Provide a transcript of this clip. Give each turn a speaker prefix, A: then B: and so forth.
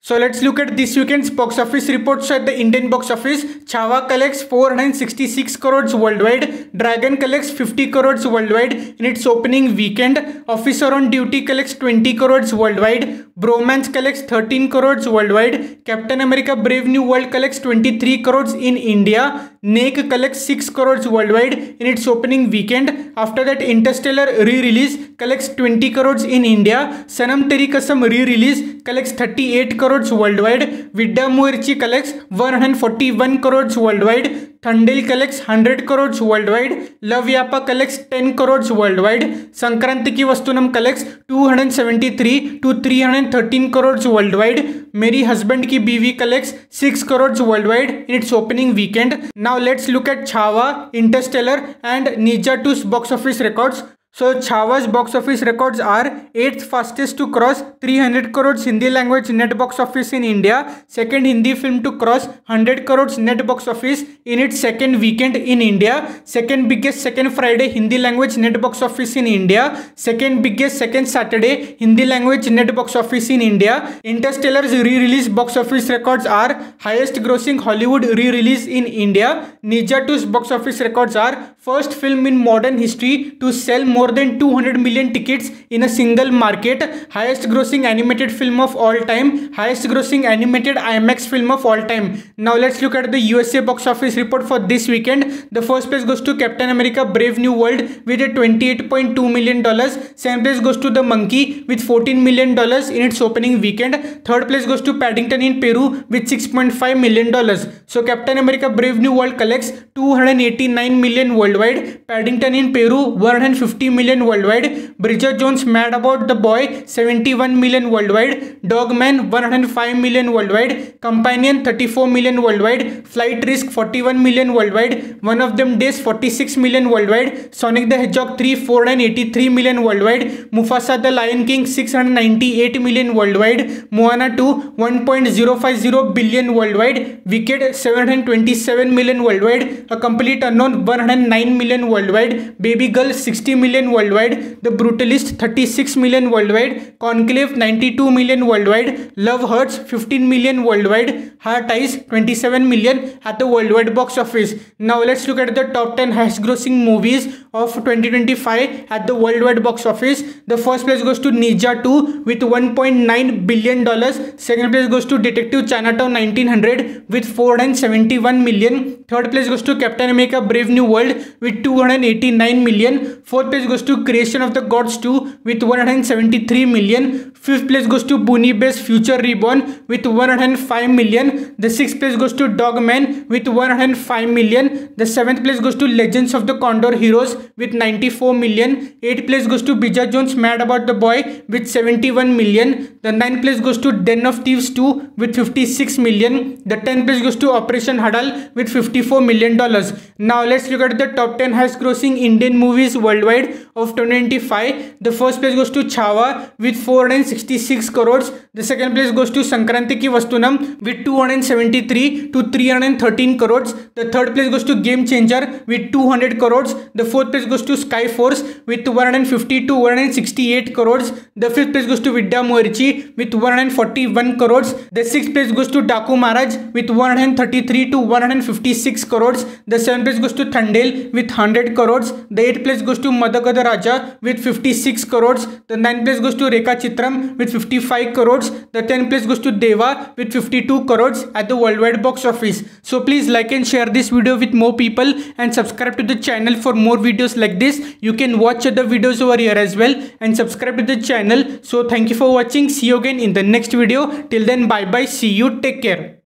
A: So let's look at this weekend's box office reports at the Indian box office. Chhaava collects 466 crores worldwide. Dragon collects 50 crores worldwide in its opening weekend. Officer on Duty collects 20 crores worldwide. Bromance collects 13 crores worldwide. Captain America Brave New World collects 23 crores in India. Snake collects 6 crores worldwide in its opening weekend. After that, Interstellar re-release collects 20 crores in India. Sanam Teri Kasam re-release collects 38 crores worldwide. Vidya Moirchi collects 141 crores worldwide. Thandel collects 100 crores worldwide. Love Yapa collects 10 crores worldwide. Sankranti Ki Vastunam collects 273 to 313 crores worldwide. Meri Husband Ki Biwi collects 6 crores worldwide in its opening weekend. Now let's look at Chhaava, Interstellar and Ninja 2's box office records. So Chhaava's box office records are 8th fastest to cross 300 crores Hindi language net box office in India, second Hindi film to cross 100 crores net box office in its second weekend in India, second biggest second Friday Hindi language net box office in India, second biggest second Saturday Hindi language net box office in India. Interstellar's re-release box office records are highest grossing Hollywood re-release in India. Ninja 2's box office records are first film in modern history to sell more than 200 million tickets in a single market, highest grossing animated film of all time, highest grossing animated IMAX film of all time. Now let's look at the USA box office report for this weekend. The first place goes to Captain America Brave New World with a $28.2 million. Second place goes to The Monkey with $14 million in its opening weekend. Third place goes to Paddington in Peru with $6.5 million. So Captain America Brave New World collects 289 million worldwide, Paddington in Peru 150 million worldwide, Bridget Jones Mad About the Boy 71 million worldwide, Dogman 105 million worldwide, Companion 34 million worldwide, Flight Risk 41 million worldwide, One of Them Days 46 million worldwide, Sonic the Hedgehog 3 483 million worldwide, Mufasa the Lion King 698 million worldwide, Moana 2 1.050 billion worldwide, Wicked 727 million worldwide, A Complete Unknown 109 million worldwide, Baby Girl 60 million worldwide, The Brutalist 36 million worldwide, Conclave 92 million worldwide, Love Hurts 15 million worldwide, Heart Eyes 27 million at the worldwide box office. Now let's look at the top 10 highest grossing movies of 2025 at the worldwide box office. The first place goes to Ninja 2 with $1.9 billion. Second place goes to Detective Chinatown 1900 with 471 million. Third place goes to Captain America Brave New World with 289 million. Fourth place goes to Creation of the Gods 2 with 173 million. Fifth place goes to Boonie Base Future Reborn with 105 million. The sixth place goes to Dogman with 105 million. The seventh place goes to Legends of the Condor Heroes with 94 million. Eighth place goes to Bridget Jones Mad About the Boy with 71 million. The ninth place goes to Den of Thieves 2 with 56 million. The 10th place goes to Operation Hadal with $54 million. Now let's look at the top 10 highest grossing Indian movies worldwide of 2025. The first place goes to Chhaava with 466 crores. The second place goes to Sankranti Ki Vastunam with 273 to 313 crores. The third place goes to Game Changer with 200 crores. The fourth place goes to Sky Force with 150 to 168 crores. The fifth place goes to Vidya Moirchi with 141 crores. The sixth place goes to Daku Maharaj with 133 to 156 crores. The seventh place goes to Thandel with 100 crores. The eighth place goes to Madhagada Raja with 56 crores. The ninth place goes to Rekha Chitram with 55 crores. The 10th place goes to Deva with 52 crores at the worldwide box office. So please like and share this video with more people and subscribe to the channel for more videos like this. You can watch other videos over here as well and subscribe to the channel. So thank you for watching. See you again in the next video. Till then, bye bye. See you. Take care.